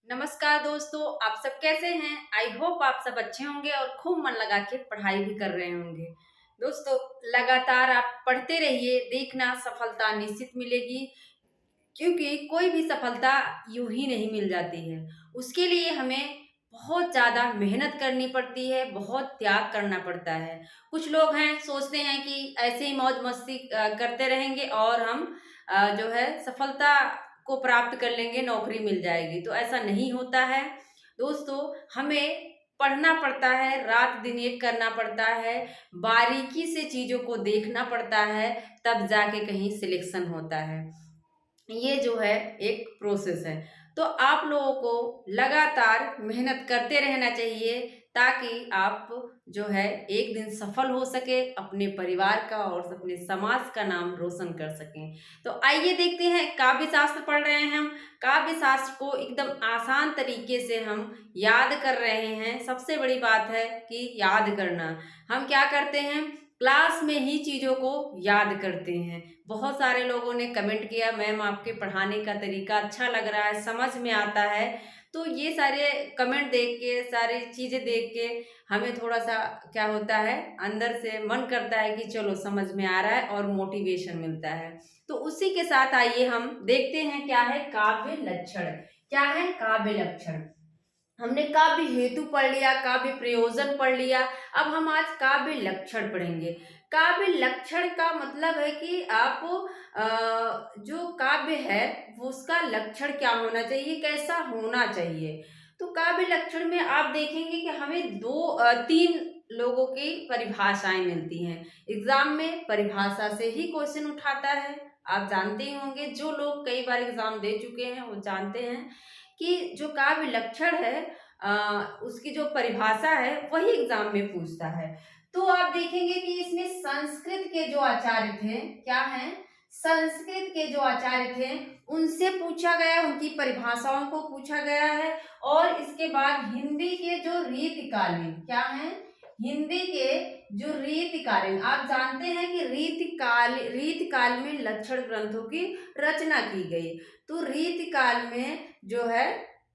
नमस्कार दोस्तों, आप सब कैसे हैं? आई होप आप सब अच्छे होंगे और खूब मन लगा के पढ़ाई भी कर रहे होंगे। दोस्तों, लगातार आप पढ़ते रहिए, देखना सफलता निश्चित मिलेगी। क्योंकि कोई भी सफलता यूं ही नहीं मिल जाती है। उसके लिए हमें बहुत ज़्यादा मेहनत करनी पड़ती है, बहुत त्याग करना पड़ता है। कुछ लोग हैं सोचते हैं कि ऐसे ही मौज मस्ती करते रहेंगे और हम जो है सफलता को प्राप्त कर लेंगे, नौकरी मिल जाएगी। तो ऐसा नहीं होता है। दोस्तों, हमें पढ़ना पड़ता है, रात दिन एक करना पड़ता है, बारीकी से चीज़ों को देखना पड़ता है, तब जाके कहीं सिलेक्शन होता है। ये जो है एक प्रोसेस है। तो आप लोगों को लगातार मेहनत करते रहना चाहिए ताकि आप जो है एक दिन सफल हो सके, अपने परिवार का और अपने समाज का नाम रोशन कर सकें। तो आइए देखते हैं, काव्य शास्त्र पढ़ रहे हैं हम। काव्य शास्त्र को एकदम आसान तरीके से हम याद कर रहे हैं। सबसे बड़ी बात है कि याद करना। हम क्या करते हैं, क्लास में ही चीज़ों को याद करते हैं। बहुत सारे लोगों ने कमेंट किया, मैम आपके पढ़ाने का तरीका अच्छा लग रहा है, समझ में आता है। तो ये सारे कमेंट देख के, सारी चीज़ें देख के हमें थोड़ा-सा क्या होता है, अंदर से मन करता है कि चलो समझ में आ रहा है और मोटिवेशन मिलता है। तो उसी के साथ आइए हम देखते हैं क्या है काव्य लक्षण। क्या है काव्य लक्षण? हमने काव्य हेतु पढ़ लिया, काव्य प्रयोजन पढ़ लिया। अब हम आज काव्य लक्षण पढ़ेंगे। काव्य लक्षण का मतलब है कि आप जो काव्य है वो उसका लक्षण क्या होना चाहिए, कैसा होना चाहिए। तो काव्य लक्षण में आप देखेंगे कि हमें तीन लोगों की परिभाषाएं मिलती हैं। एग्जाम में परिभाषा से ही क्वेश्चन उठाता है। आप जानते ही होंगे, जो लोग कई बार एग्जाम दे चुके हैं वो जानते हैं कि जो काव्य लक्षण है उसकी जो परिभाषा है वही एग्जाम में पूछता है। तो आप देखेंगे कि इसमें संस्कृत के जो आचार्य थे, क्या हैं, संस्कृत के जो आचार्य थे उनसे पूछा गया, उनकी परिभाषाओं को पूछा गया है। और इसके बाद हिंदी के जो रीतिकालीन, क्या है, हिंदी के जो रीतिकालीन, आप जानते हैं कि रीतिकाल में लक्षण ग्रंथों की रचना की गई। तो रीतिकाल में जो है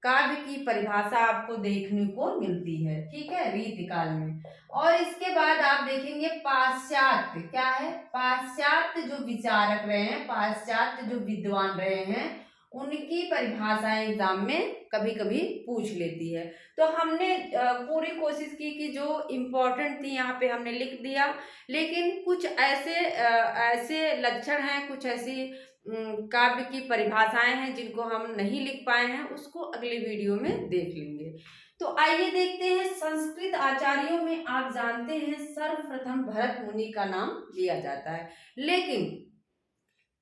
काव्य की परिभाषा आपको देखने को मिलती है, ठीक है, रीतिकाल में। और इसके बाद आप देखेंगे पाश्चात्य, क्या है, पाश्चात्य जो विचारक रहे हैं, पाश्चात्य जो विद्वान रहे हैं, उनकी परिभाषाएं एग्जाम में कभी कभी पूछ लेती है। तो हमने पूरी कोशिश की कि जो इम्पोर्टेंट थी यहाँ पे हमने लिख दिया। लेकिन कुछ ऐसे लक्षण हैं, कुछ ऐसी काव्य की परिभाषाएं हैं जिनको हम नहीं लिख पाए हैं, उसको अगले वीडियो में देख लेंगे। तो आइए देखते हैं, संस्कृत आचार्यों में आप जानते हैं सर्वप्रथम भरत मुनि का नाम लिया जाता है। लेकिन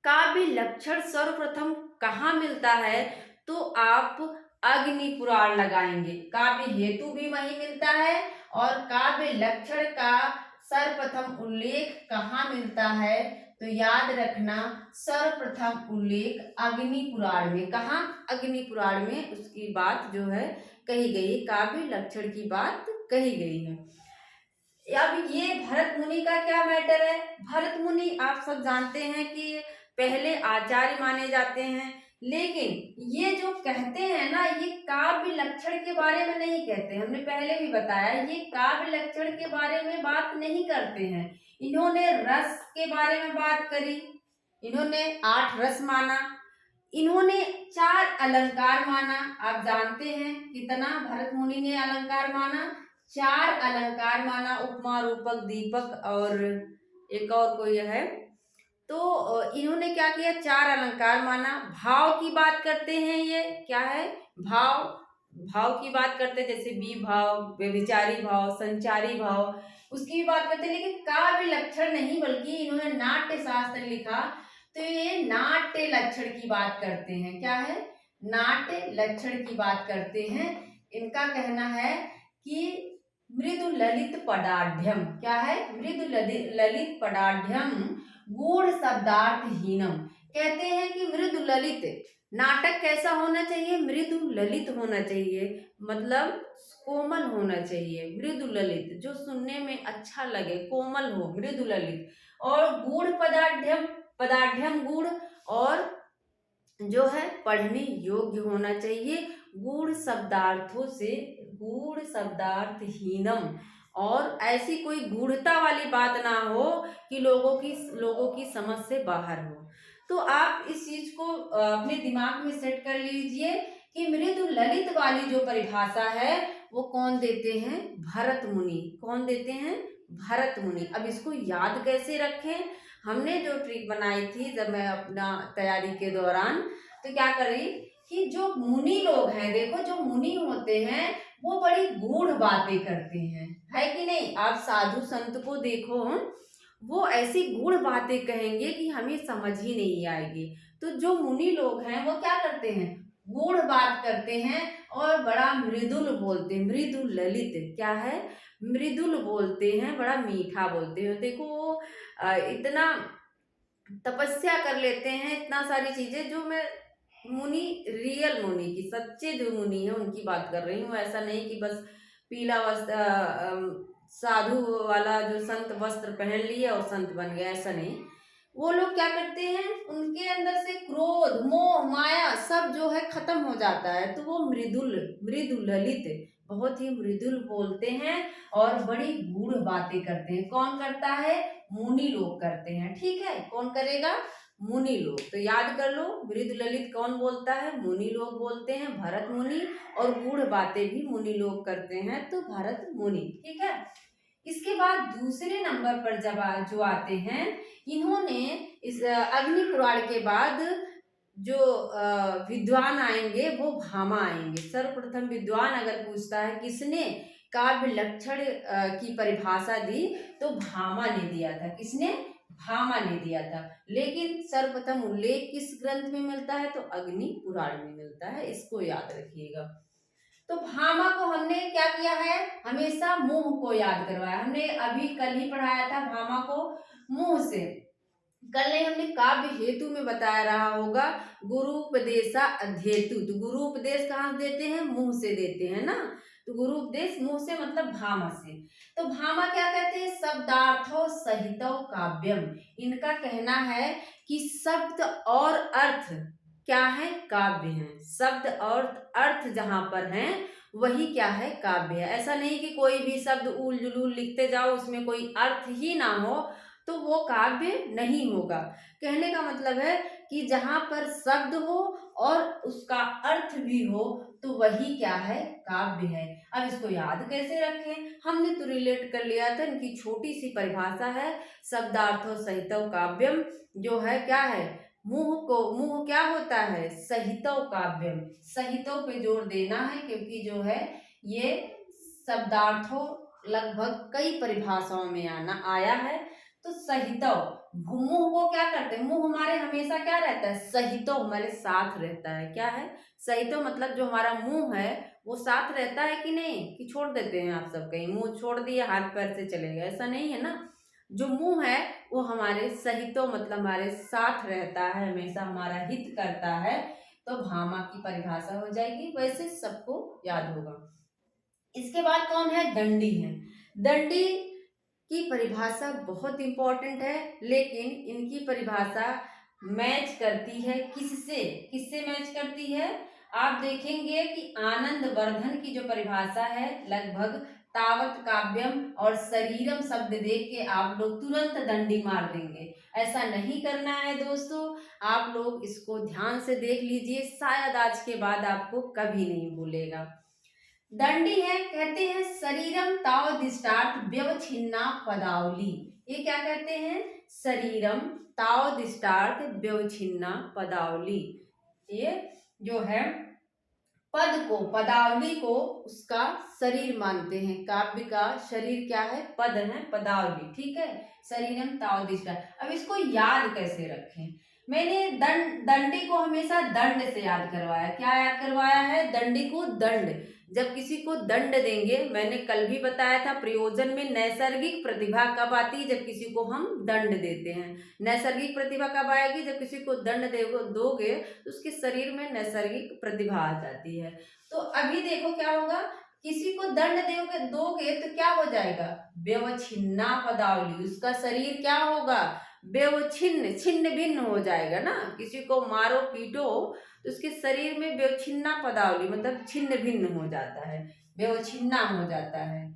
काव्य लक्षण सर्वप्रथम कहाँ मिलता है? तो आप अग्नि पुराण लगाएंगे, काव्य हेतु भी वही मिलता है और काव्य लक्षण का सर्वप्रथम उल्लेख कहाँ मिलता है? तो याद रखना, सर्वप्रथम उल्लेख अग्नि पुराण में। कहाँ? अग्नि पुराण में उसकी बात जो है कही गई, काव्य लक्षण की बात कही गई है। अब ये भरत मुनि का क्या मैटर है? भरत मुनि आप सब जानते हैं कि पहले आचार्य माने जाते हैं। लेकिन ये जो कहते हैं ना, ये काव्य लक्षण के बारे में नहीं कहते। हमने पहले भी बताया, ये काव्य लक्षण के बारे में बात नहीं करते हैं। इन्होंने रस के बारे में बात करी, इन्होंने 8 रस माना, इन्होंने 4 अलंकार माना। आप जानते हैं कितना भरत मुनि ने अलंकार माना? 4 अलंकार माना, उपमा, रूपक, दीपक और एक और कोई है। तो इन्होंने क्या किया? 4 अलंकार माना। भाव की बात करते हैं, ये क्या है? भाव, भाव की बात करते हैं, जैसे विभाव, व्यभिचारी भाव, संचारी भाव, उसकी भी बात करते हैं। लेकिन काव्य लक्षण नहीं, बल्कि इन्होंने नाट्य शास्त्र लिखा, तो ये नाट्य लक्षण की बात करते हैं। क्या है? नाट्य लक्षण की बात करते हैं। इनका कहना है कि मृदु ललित पदाढ़, क्या है? मृदु ललित पदाढ़ गूढ़ शब्दार्थ हीनम। कहते हैं कि मृदु ललित नाटक कैसा होना चाहिए? मृदु ललित होना चाहिए, मतलब कोमल होना चाहिए। मृदु ललित, जो सुनने में अच्छा लगे, कोमल हो, मृदु ललित। और गूढ़ पदाढ़, पदाढ़ गूढ़, और जो है पढ़ने योग्य होना चाहिए, गूढ़ शब्दार्थहीनम, और ऐसी कोई गूढ़ता वाली बात ना हो कि लोगों की समझ से बाहर हो। तो आप इस चीज को अपने दिमाग में सेट कर लीजिए कि मृदु ललित वाली जो परिभाषा है वो कौन देते हैं? भरत मुनि। कौन देते हैं? भरत मुनि। अब इसको याद कैसे रखें? हमने जो ट्रिक बनाई थी जब मैं अपना तैयारी के दौरान, तो क्या करी कि जो मुनि लोग हैं, देखो जो मुनि होते हैं वो बड़ी गूढ़ बातें करते हैं, है कि नहीं? आप साधु संत को देखो, वो ऐसी गूढ़ बातें कहेंगे कि हमें समझ ही नहीं आएगी। तो जो मुनि लोग हैं वो क्या करते हैं? गूढ़ बात करते हैं और बड़ा मृदुल बोलते हैं। मृदु ललित क्या है? मृदुल बोलते हैं, बड़ा मीठा बोलते हैं। देखो वो इतना तपस्या कर लेते हैं, इतना सारी चीजें। जो मैं मुनि, रियल मुनि की, सच्चे जो मुनि है उनकी बात कर रही हूँ। ऐसा नहीं कि बस पीला वस्त्र साधु वाला जो संत वस्त्र पहन लिए और संत बन गया, ऐसा नहीं। वो लोग क्या करते हैं, उनके अंदर से क्रोध, मोह, माया सब जो है खत्म हो जाता है। तो वो मृदु ललित, बहुत ही मृदुल बोलते हैं और बड़ी गूढ़ बातें करते हैं। कौन करता है? मुनि लोग करते हैं। ठीक है, कौन करेगा? मुनि लोग। तो याद कर लो, मृदु ललित कौन बोलता है? मुनि लोग बोलते हैं, भरत मुनि। और गूढ़ बातें भी मुनि लोग करते हैं, तो भरत मुनि। ठीक है। इसके बाद दूसरे नंबर पर जब जो आते हैं, इन्होंने इस अग्नि पुराण के बाद जो विद्वान आएंगे वो भामा आएंगे। सर्वप्रथम विद्वान अगर पूछता है किसने काव्य लक्षण की परिभाषा दी, तो भामा ने दिया था। किसने? भामा ने दिया था। लेकिन सर्वप्रथम उल्लेख किस ग्रंथ में मिलता है? तो अग्नि पुराण में मिलता है। इसको याद रखिएगा। तो भामा को हमने क्या किया है? हमेशा मुंह को याद करवाया। हमने अभी कल ही पढ़ाया था भामा को मुंह से। कल नहीं, हमने काव्य हेतु में बताया रहा होगा, गुरु उपदेशा अध्येतु। तो गुरु उपदेश कहाँ से देते हैं? मुंह से देते हैं ना। तो गुरु उपदेश मुंह से मतलब भामा से। तो भामा क्या कहते हैं? शब्दार्थो सहितो काव्यम। इनका कहना है कि शब्द और अर्थ क्या है? काव्य है। शब्द और अर्थ जहां पर हैं वही क्या है? काव्य है। ऐसा नहीं कि कोई भी शब्द उल जुलूल लिखते जाओ, उसमें कोई अर्थ ही ना हो, तो वो काव्य नहीं होगा। कहने का मतलब है कि जहां पर शब्द हो और उसका अर्थ भी हो, तो वही क्या है? काव्य है। अब इसको याद कैसे रखें? हमने तो रिलेट कर लिया था। इनकी छोटी सी परिभाषा है, शब्दार्थो सहितो काव्यम। जो है क्या है? मुंह क्या होता है? सहितो काव्यम। सहितो पे जोर देना है, क्योंकि जो है ये शब्दार्थों लगभग कई परिभाषाओं में आया है। तो सहितो, मुंह को क्या करते हैं? मुंह हमारे हमेशा क्या रहता है? सहितो हमारे साथ रहता है। क्या है? सहितो मतलब जो हमारा मुंह है वो साथ रहता है कि नहीं? कि छोड़ देते हैं आप सब? कहीं मुंह छोड़ दिए, हाथ पैर से चले गए, ऐसा नहीं है ना। जो मुंह है वो हमारे सहितो मतलब हमारे साथ रहता है, हमेशा हमारा हित करता है। तो भामा की परिभाषा हो जाएगी। वैसे सबको याद होगा। इसके बाद कौन है? दंडी है। दंडी की परिभाषा बहुत इंपॉर्टेंट है, लेकिन इनकी परिभाषा मैच करती है किससे? किससे मैच करती है? आप देखेंगे कि आनंद वर्धन की जो परिभाषा है, लगभग तावत काव्यम और शरीरम शब्द देख के आप लोग तुरंत दंडी मार देंगे। ऐसा नहीं करना है दोस्तों। आप लोग इसको ध्यान से देख लीजिए, शायद आज के बाद आपको कभी नहीं भूलेगा। दंडी है, कहते हैं शरीरम तावदिष्टार्थ व्यवच्छिन्ना पदावली। ये क्या कहते हैं? शरीरम तावदिष्टार्थ व्यवच्छिन्ना पदावली। ये जो है पद को, पदावली को उसका शरीर मानते हैं। काव्य का शरीर क्या है? पद है, पदावली। ठीक है, शरीरम तावदिष्टार्थ। अब इसको याद कैसे रखें? मैंने दंडी को हमेशा दंड से याद करवाया। क्या याद करवाया है? दंडी को दंड। जब किसी को दंड देंगे, मैंने कल भी बताया था, प्रयोजन में नैसर्गिक प्रतिभा कब आती है? जब किसी को हम दंड देते हैं। नैसर्गिक प्रतिभा कब आएगी? जब किसी को दंड दोगे तो उसके शरीर में नैसर्गिक प्रतिभा आ जाती है। तो अभी देखो क्या होगा, किसी को दंड दोगे तो क्या हो जाएगा? व्यवच्छिन्ना पदावली। उसका शरीर क्या होगा? व्यवच्छिन्न, छिन्न भिन्न हो जाएगा ना। किसी को मारो पीटो तो उसके शरीर में व्यवच्छिन्ना पदावली मतलब छिन्न भिन्न हो जाता है, व्यवच्छिन्ना हो जाता है।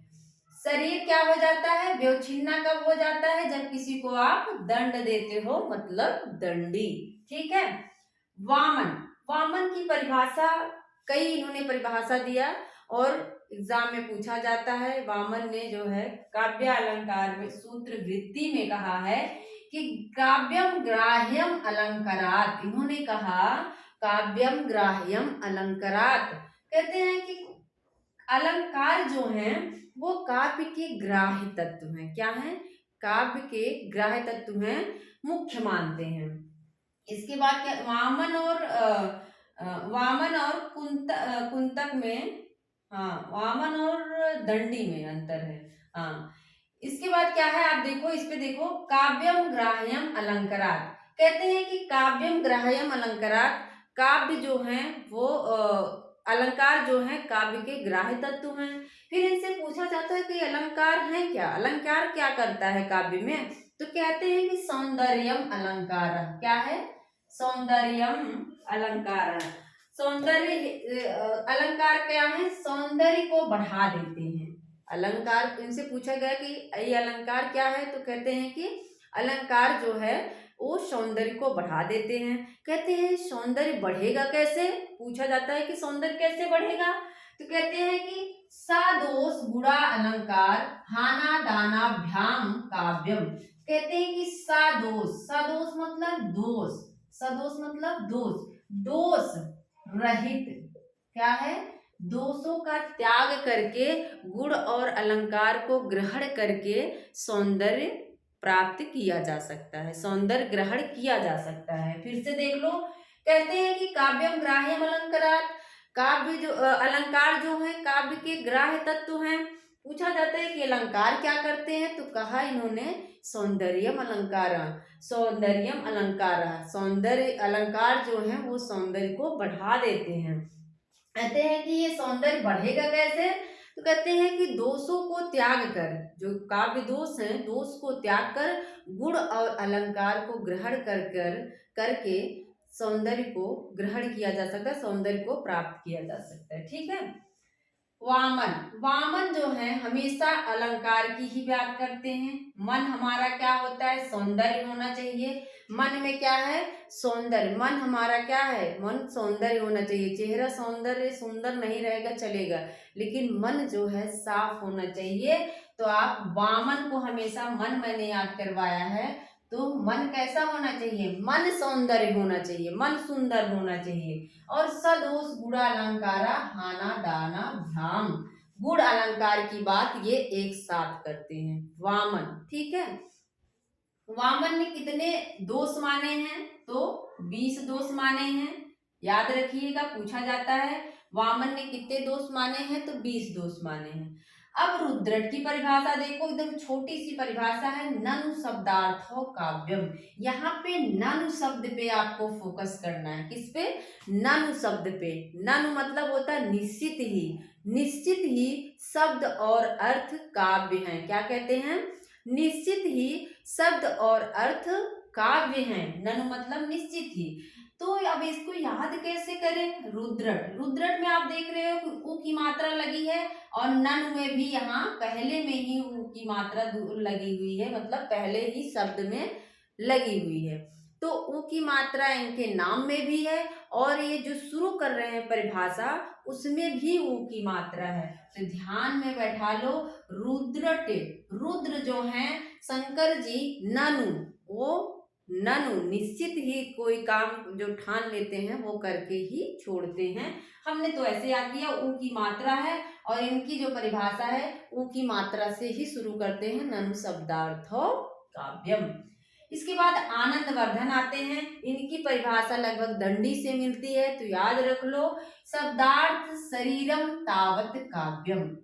शरीर क्या हो जाता है, व्यवच्छिन्ना कब हो जाता है, जब किसी को आप दंड देते हो, मतलब दंडी। ठीक है। वामन, वामन की परिभाषा कई इन्होंने परिभाषा दिया और एग्जाम में पूछा जाता है। वामन ने जो है काव्य अलंकार में सूत्र वृत्ति में कहा है कि काव्यम ग्राह्यम अलंकारात, इन्होंने कहा काव्यम ग्राह्यम अलंकारात, कहते हैं कि अलंकार जो हैं वो काव्य के ग्राह्य तत्व हैं। क्या है, काव्य के ग्राह्य तत्व हैं, मुख्य मानते हैं। इसके बाद क्या, वामन और कुंतक में, हाँ वामन और दंडी में अंतर है। हाँ, इसके बाद क्या है आप देखो, इस पे देखो, काव्यम ग्राह्यम अलंकारात, कहते हैं कि काव्यम ग्राह्यम अलंकारात, काव्य जो हैं वो अलंकार जो हैं काव्य के ग्राह्य तत्व हैं। फिर इनसे पूछा जाता है कि अलंकार है क्या, अलंकार क्या करता है काव्य में, तो कहते हैं कि सौंदर्यम अलंकार, क्या है, सौंदर्यम अलंकार। सौंदर्य अलंकार क्या है, सौंदर्य को बढ़ा देते हैं। अलंकार, इनसे पूछा गया कि ये अलंकार क्या है, तो कहते हैं कि अलंकार जो है वो सौंदर्य को बढ़ा देते हैं। कहते हैं सौंदर्य बढ़ेगा कैसे, पूछा जाता है कि सौंदर्य कैसे बढ़ेगा, तो कहते हैं कि सादोष गुड़ा अलंकार हाना दाना भ्याम काव्यम, कहते हैं कि सादोष, सादोष मतलब दोष, सदोष मतलब दोष, दोष रहित, क्या है, दोषों का त्याग करके गुण और अलंकार को ग्रहण करके सौंदर्य प्राप्त किया जा सकता है, सौंदर्य ग्रहण किया जा सकता है। फिर से देख लो, कहते हैं कि काव्यम ग्राह्यम अलंकारात, काव्य जो अलंकार जो है काव्य के ग्राह्य तत्व हैं। पूछा जाता है कि अलंकार क्या करते हैं, तो कहा इन्होंने सौंदर्यम अलंकार, सौंदर्यम अलंकार, सौंदर्य अलंकार जो है वो सौंदर्य को बढ़ा देते हैं। कहते हैं कि ये सौंदर्य बढ़ेगा कैसे, तो कहते हैं कि दोषों को त्याग कर, जो काव्य दोष हैं दोष को त्याग कर गुण और अलंकार को ग्रहण करके सौंदर्य को ग्रहण किया जा सकता है, सौंदर्य को प्राप्त किया जा सकता है। ठीक है। वामन, वामन जो है हमेशा अलंकार की ही बात करते हैं। मन हमारा क्या होता है, सौंदर्य होना चाहिए। मन में क्या है, सौंदर्य, मन हमारा क्या है, मन सौंदर्य होना चाहिए। चेहरा सौंदर्य सुंदर नहीं रहेगा चलेगा, लेकिन मन जो है साफ होना चाहिए। तो आप वामन को हमेशा मन मैंने याद करवाया है, तो मन कैसा होना चाहिए, मन सौंदर्य होना चाहिए, मन सुंदर होना चाहिए। और सदोष गुण अलंकारा हाना दाना भ्याम, गुण अलंकार की बात ये एक साथ करते हैं वामन। ठीक है। वामन ने कितने दोष माने हैं, तो 20 दोष माने हैं, याद रखिएगा, पूछा जाता है वामन ने कितने दोष माने हैं, तो 20 दोष माने हैं। अब रुद्रट की परिभाषा देखो, एकदम छोटी सी परिभाषा है, ननु शब्दार्थो काव्यम। यहाँ पे ननु शब्द पे आपको फोकस करना है, किस पे, ननु शब्द पे। ननु मतलब होता है निश्चित ही, निश्चित ही शब्द और अर्थ काव्य हैं। क्या कहते हैं, निश्चित ही शब्द और अर्थ काव्य हैं। ननु मतलब निश्चित ही। तो अब इसको याद कैसे करें, रुद्रट, रुद्रट में आप देख रहे हो कि उ की मात्रा लगी है और नन में भी यहाँ पहले में ही उ की मात्रा लगी हुई है, मतलब पहले ही शब्द में लगी हुई है। तो उ की मात्रा इनके नाम में भी है और ये जो शुरू कर रहे हैं परिभाषा उसमें भी उ की मात्रा है। तो ध्यान में बैठा लो, रुद्रट, रुद्र जो है शंकर जी, ननु, वो ननु निश्चित ही कोई काम जो ठान लेते हैं वो करके ही छोड़ते हैं। हमने तो ऐसे याद किया, उ की मात्रा है और इनकी जो परिभाषा है उ की मात्रा से ही शुरू करते हैं, ननु शब्दार्थो काव्यम। इसके बाद आनंद वर्धन आते हैं, इनकी परिभाषा लगभग दंडी से मिलती है, तो याद रख लो, शब्दार्थ शरीरम तावत काव्यम।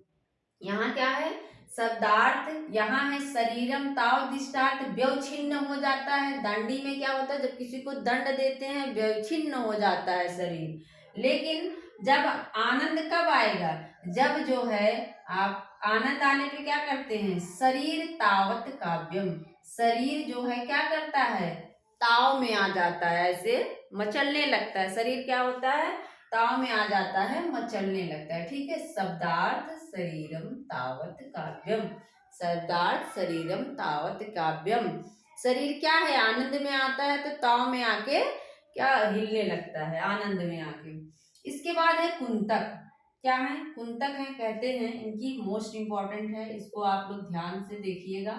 यहाँ क्या है, शब्दार्थ, यहाँ है शरीरम ताव दिष्टार्थ व्यवच्छिन्न हो जाता है। दंडी में क्या होता है, जब किसी को दंड देते हैं व्यवच्छिन्न हो जाता है शरीर। लेकिन जब आनंद कब आएगा, जब जो है आप आनंद आने पे क्या करते हैं, शरीर तावत काव्यम, शरीर जो है क्या करता है, ताव में आ जाता है, ऐसे मचलने लगता है। शरीर क्या होता है, ताव में आ जाता है, मचलने लगता है। ठीक है, शब्दार्थ शरीरम तावत काव्यम, शब्दार्थ शरीरम तावत काव्यम। शरीर क्या है, आनंद में आता है तो ताव में आके क्या हिलने लगता है, आनंद में आके। इसके बाद है कुंतक। क्या है, कुंतक है, कहते हैं इनकी मोस्ट इंपॉर्टेंट है, इसको आप लोग ध्यान से देखिएगा।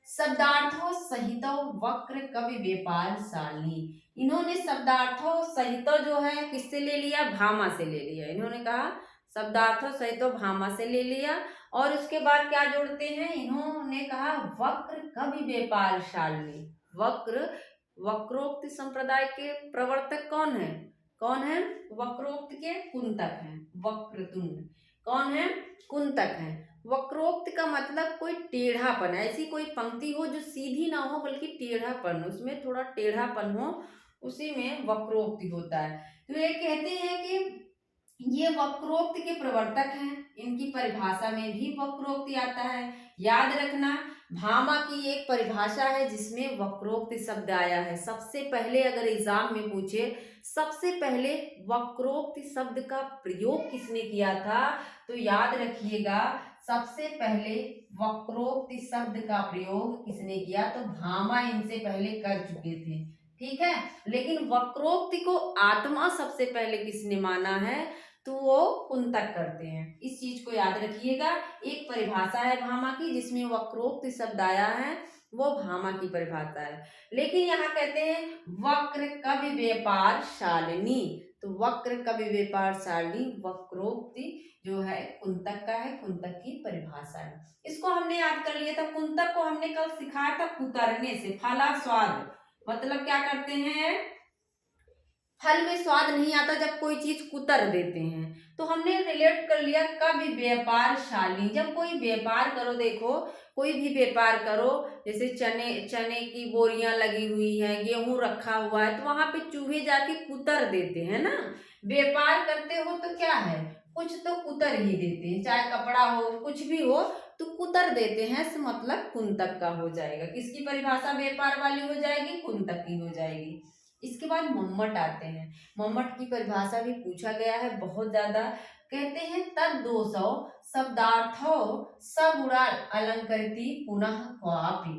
शब्दार्थों सहित वक्र कवि व्यापार सारणी। इन्होंने शब्दार्थों सहित जो है किससे ले लिया, भामा से ले लिया। इन्होंने कहा शब्दार्थों सहित भामा से ले लिया, और उसके बाद क्या जोड़ते हैं, इन्होंने कहा वक्र कवि व्यापार सारणी। वक्र, वक्रोक्त संप्रदाय के प्रवर्तक कौन है, कौन है, वक्रोक्त के कुंतक हैं, वक्रतुंड कौन है, कुंतक है। वक्रोक्त का मतलब कोई टेढ़ापन, ऐसी कोई पंक्ति हो जो सीधी ना हो बल्कि टेढ़ापन, उसमें थोड़ा टेढ़ापन हो, उसी में वक्रोक्ति होता है। तो ये कहते हैं कि ये वक्रोक्त के प्रवर्तक हैं, इनकी परिभाषा में भी वक्रोक्ति आता है। याद रखना, भामा की एक परिभाषा है जिसमें वक्रोक्त शब्द आया है। सबसे पहले अगर एग्जाम में पूछे सबसे पहले वक्रोक्त शब्द का प्रयोग किसने किया था, तो याद रखिएगा सबसे पहले वक्रोक्त शब्द का प्रयोग किसने किया, तो भामा इनसे पहले कर चुके थे। ठीक है, लेकिन वक्रोक्ति को आत्मा सबसे पहले किसने माना है, तो वो कुंतक करते हैं। इस चीज को याद रखिएगा। एक परिभाषा है भामा की जिसमें वक्रोक्त शब्द आया है, वो भामा की परिभाषा है। लेकिन यहाँ कहते हैं वक्र कवि व्यापार शालिनी, तो वक्र कवि व्यापार शालिनी वक्रोक्ति जो है कुंतक का है, कुंतक की परिभाषा है। इसको हमने याद कर लिया था। कुंतक को हमने कल सिखाया था कुतरने से, फला स्वाद, मतलब क्या करते हैं, फल में स्वाद नहीं आता जब कोई चीज कुतर देते हैं। तो हमने रिलेट कर लिया कवि व्यापार शाली, जब कोई व्यापार करो, देखो कोई भी व्यापार करो, जैसे चने की बोरियां लगी हुई हैं, गेहूं रखा हुआ है, तो वहां पे चूहे जाके कुतर देते हैं ना। व्यापार करते हो तो क्या है, कुछ तो कुतर ही देते हैं, चाहे कपड़ा हो कुछ भी हो तो कुतर देते हैं, इस मतलब कुंतक का हो जाएगा। किसकी परिभाषा व्यापार वाली हो जाएगी, कुंतक की हो जाएगी। इसके बाद मम्मट आते हैं। मम्मट की परिभाषा भी पूछा गया है बहुत ज्यादा। कहते हैं तद दोषो शब्दार्थो सगुणा अलंकृति पुनः क्वापि।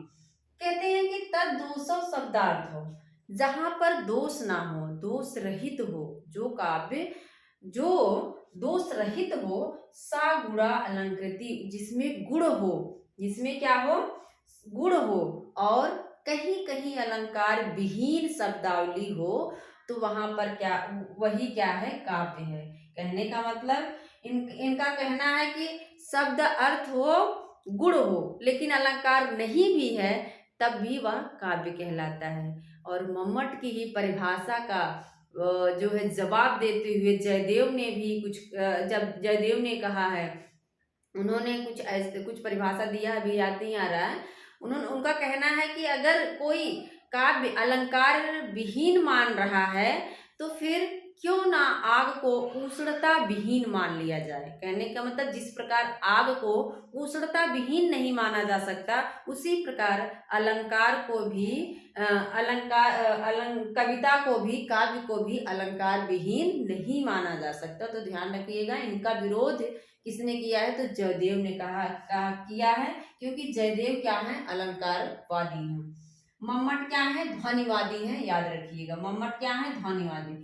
कहते हैं कि तद दोषो शब्दार्थो, जहां पर दोष ना हो, दोष रहित हो, जो काव्य जो दोष रहित हो, सा गुणा अलंकृति, जिसमें गुण हो, जिसमें क्या हो, गुण हो, और कहीं कहीं अलंकार विहीन शब्दावली हो, तो वहां पर क्या, वही क्या है, काव्य है। कहने का मतलब इनका कहना है कि शब्द अर्थ हो, गुण हो, लेकिन अलंकार नहीं भी है, तब भी वह काव्य कहलाता है। और मम्मट की ही परिभाषा का जो है जवाब देते हुए जयदेव ने भी कुछ, जब जयदेव ने कहा है, उन्होंने कुछ ऐसे कुछ परिभाषा दिया, अभी याद नहीं आ रहा है, उन्होंने, उनका कहना है कि अगर कोई काव्य अलंकार विहीन मान रहा है तो फिर क्यों ना आग को उष्णता विहीन मान लिया जाए। कहने का मतलब जिस प्रकार आग को उष्णता विहीन नहीं माना जा सकता, उसी प्रकार अलंकार को भी कविता को भी, काव्य को भी अलंकार विहीन नहीं माना जा सकता। तो ध्यान रखिएगा, इनका विरोध किसने किया है, तो जयदेव ने कहा किया है, क्योंकि जयदेव क्या है, अलंकारवादी हैं। मम्मट क्या है, ध्वनिवादी हैं, याद रखिएगा। मम्मट क्या है, ध्वनिवादी।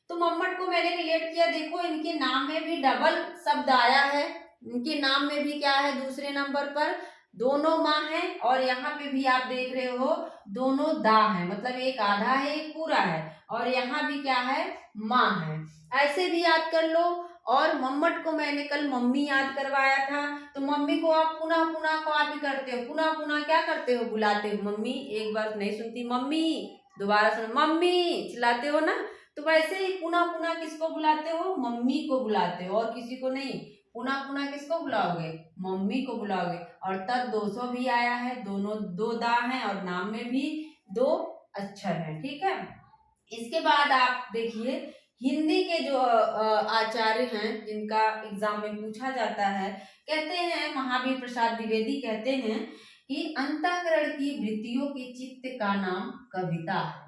तो मम्मट को मैंने रिलेट किया, देखो इनके नाम में भी डबल शब्द आया है, इनके नाम में भी क्या है, दूसरे नंबर पर दोनों माँ है, और यहाँ पे भी आप देख रहे हो दोनों दा है, मतलब एक आधा है एक पूरा है, और यहाँ भी क्या है, माँ है। ऐसे भी याद कर लो। और मम्मट को मैंने कल मम्मी याद करवाया था, तो मम्मी को आप पुनः पुनः कॉपी करते हो, पुनः पुनः क्या करते हो, बुलाते हो। मम्मी एक बार नहीं सुनती, मम्मी दोबारा सुन, मम्मी चिल्लाते हो ना, तो वैसे ही पुनः पुनः किसको बुलाते हो, मम्मी को बुलाते हो, और किसी को नहीं। पुनः पुनः किसको बुलाओगे, मम्मी को बुलाओगे। और तब 200 भी आया है, दोनों दो दा हैं, और नाम में भी दो अक्षर हैं। ठीक है, इसके बाद आप देखिए हिंदी के जो आचार्य हैं, जिनका एग्जाम में पूछा जाता है, कहते हैं महावीर प्रसाद द्विवेदी कहते हैं कि अंतःकरण की वृत्तियों के चित्त का नाम कविता है।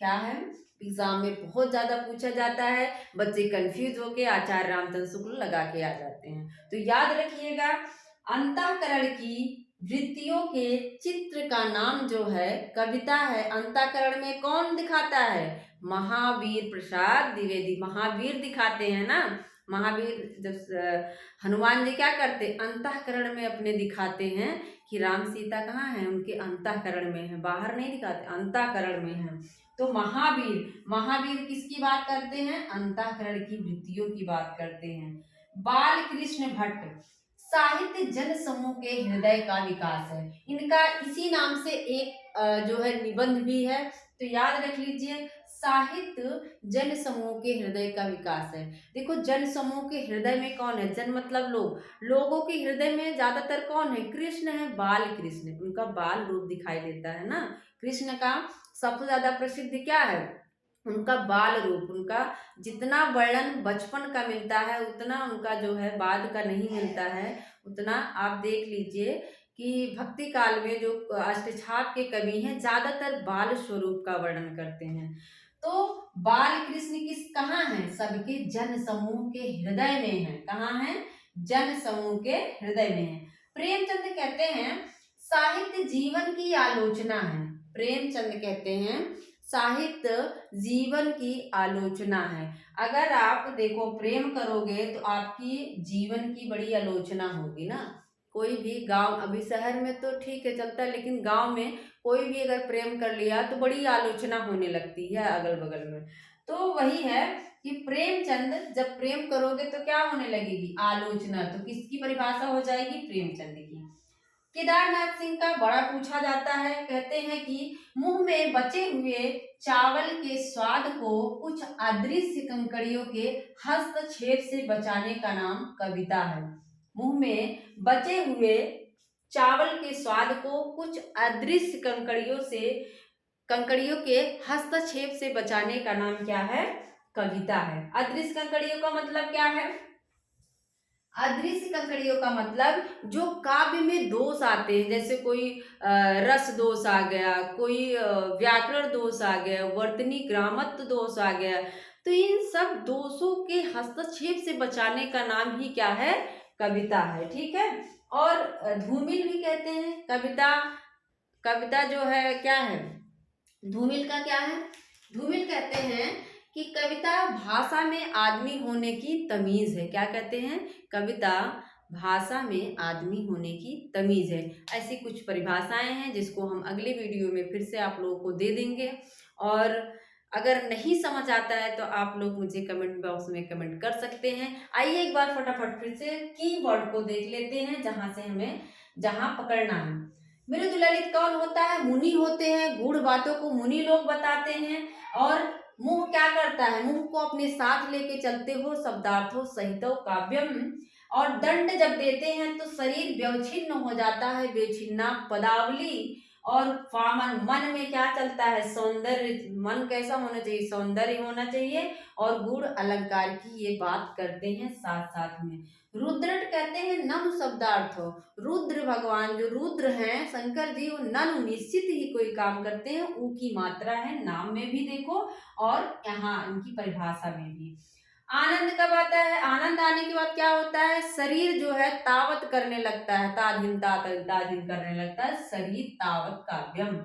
क्या है, एग्जाम में बहुत ज्यादा पूछा जाता है, बच्चे कंफ्यूज होके आचार्य रामचंद्र शुक्ल लगा के आ जाते हैं। तो याद रखिएगा, अंतःकरण की वृत्तियों के चित्र का नाम जो है कविता है। अंतःकरण में कौन दिखाता है, महावीर प्रसाद द्विवेदी, महावीर दिखाते हैं ना। महावीर जब हनुमान जी क्या करते, अंतःकरण में अपने दिखाते हैं कि राम सीता कहाँ हैं, उनके अंतःकरण में है, बाहर नहीं दिखाते, अंतःकरण में है। तो महावीर, महावीर किसकी बात करते हैं, अंतःकरण की वृत्तियों की बात करते हैं। बाल कृष्ण भट्ट साहित्य जन समूह के हृदय का विकास है। इनका इसी नाम से एक जो है निबंध भी है, तो याद रख लीजिए, साहित्य जन समूह के हृदय का विकास है। देखो, जन समूह के हृदय में कौन है, जन मतलब लोग, लोगों के हृदय में ज्यादातर कौन है, कृष्ण है, बाल कृष्ण, उनका बाल रूप दिखाई देता है ना। कृष्ण का सबसे ज्यादा प्रसिद्ध क्या है, उनका बाल रूप, उनका जितना वर्णन बचपन का मिलता है उतना उनका जो है बाद का नहीं मिलता है उतना। आप देख लीजिए कि भक्ति काल में जो अष्टछाप के कवि हैं ज्यादातर बाल स्वरूप का वर्णन करते हैं। तो बाल कृष्ण किस कहाँ हैं, सबके जन समूह के हृदय में है। कहाँ है, जन समूह के हृदय में है। प्रेमचंद कहते हैं साहित्य जीवन की आलोचना है। प्रेमचंद कहते हैं साहित्य जीवन की आलोचना है। अगर आप देखो प्रेम करोगे तो आपकी जीवन की बड़ी आलोचना होगी ना। कोई भी गांव, अभी शहर में तो ठीक है चलता है, लेकिन गांव में कोई भी अगर प्रेम कर लिया तो बड़ी आलोचना होने लगती है अगल बगल में। तो वही है कि प्रेमचंद जब प्रेम करोगे तो क्या होने लगेगी, आलोचना। तो किसकी परिभाषा हो जाएगी, प्रेमचंद की। केदारनाथ सिंह का बड़ा पूछा जाता है, कहते हैं कि मुंह में बचे हुए चावल के स्वाद को कुछ अदृश्य कंकड़ियों के हस्तक्षेप से बचाने का नाम कविता है। मुंह में बचे हुए चावल के स्वाद को कुछ अदृश्य कंकड़ियों के हस्तक्षेप से बचाने का नाम क्या है, कविता है। अदृश्य कंकड़ियों का मतलब क्या है, अदृश्य कंकड़ियों का मतलब जो काव्य में दोष आते हैं, जैसे कोई रस दोष आ गया, कोई व्याकरण दोष आ गया, वर्तनी ग्रामत्व दोष आ गया, तो इन सब दोषों के हस्तक्षेप से बचाने का नाम ही क्या है, कविता है। ठीक है। और धूमिल भी कहते हैं कविता, कविता जो है क्या है, धूमिल का क्या है, धूमिल कहते हैं कि कविता भाषा में आदमी होने की तमीज है। क्या कहते हैं, कविता भाषा में आदमी होने की तमीज है। ऐसी कुछ परिभाषाएं हैं जिसको हम अगले वीडियो में फिर से आप लोगों को दे देंगे। और अगर नहीं समझ आता है तो आप लोग मुझे कमेंट बॉक्स में कमेंट कर सकते हैं। आइए एक बार फटाफट फिर से कीवर्ड को देख लेते हैं जहां से हमें जहां पकड़ना है। मृदु ललित कौन होता है, मुनि होते हैं, गूढ़ बातों को मुनि लोग बताते हैं। और मुंह क्या करता है, मुंह को अपने साथ लेके चलते हो शब्दार्थों सहितो काव्यम। और दंड जब देते हैं तो शरीर व्यवच्छिन्न हो जाता है, बेछिन्ना पदावली। और फामन, मन में क्या चलता है, सौंदर्य, मन कैसा होना चाहिए, सौंदर्य होना चाहिए। और गुण अलंकार की ये बात करते हैं साथ साथ में। रुद्रट कहते हैं ननु शब्दार्थ हो, रुद्र भगवान जो रुद्र हैं शंकर जी, वो ननु निश्चित ही कोई काम करते हैं, ऊ की मात्रा है नाम में भी देखो और यहाँ इनकी परिभाषा में भी। आनंद कब आता है, आनंद आने के बाद क्या होता है, शरीर जो है तावत करने लगता है, ताधीन ताधीन करने लगता है, शरीर तावत काव्यम।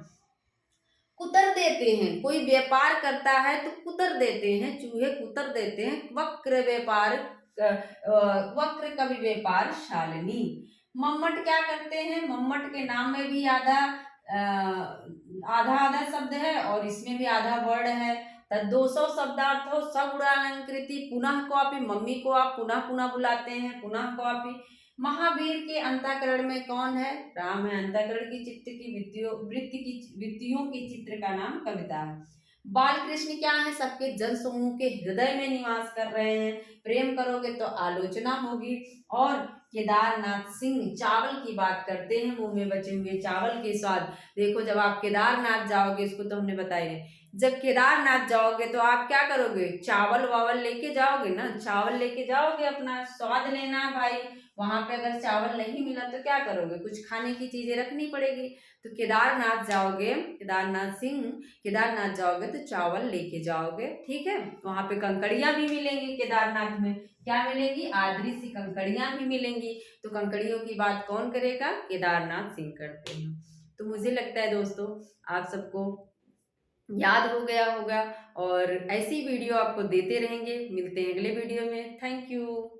कुतर देते हैं, कोई व्यापार करता है तो कुतर देते हैं, चूहे कुतर देते हैं। वक्र व्यापार, वक्र कवि व्यापार शालिनी। मम्मट क्या करते हैं, मम्मट के नाम में भी आधा आधा शब्द है और इसमें भी आधा वर्ड है। 200 शब्दार्थ हो, सगुणालंकृति, पुनः क्वापि, मम्मी को आप पुनः पुनः बुलाते हैं, पुनः क्वापि। महावीर के अंतःकरण में कौन है, राम है। अंतःकरण की चित्त की वृत्तियों की चित्र का नाम कविता है। बाल कृष्ण क्या है, सबके जन समूह के हृदय में निवास कर रहे हैं। प्रेम करोगे तो आलोचना होगी। और केदारनाथ सिंह चावल की बात करते हैं, मुंह में बचे हुए चावल के स्वाद। देखो जब आप केदारनाथ जाओगे, इसको तो हमने बताया जब केदारनाथ जाओगे तो आप क्या करोगे, चावल वावल लेके जाओगे ना, चावल लेके जाओगे, अपना स्वाद लेना है भाई। वहां पे अगर चावल नहीं मिला तो क्या करोगे, कुछ खाने की चीजें रखनी पड़ेगी। तो केदारनाथ जाओगे, केदारनाथ जाओगे तो चावल लेके जाओगे, ठीक है। वहां पे कंकड़ियां भी मिलेंगी केदारनाथ में, क्या मिलेंगी, आदरी सी कंकड़ियां भी मिलेंगी। तो कंकड़ियों की बात कौन करेगा, केदारनाथ सिंह करते हैं। तो मुझे लगता है दोस्तों आप सबको याद हो गया होगा, और ऐसी वीडियो आपको देते रहेंगे। मिलते हैं अगले वीडियो में। Thank you.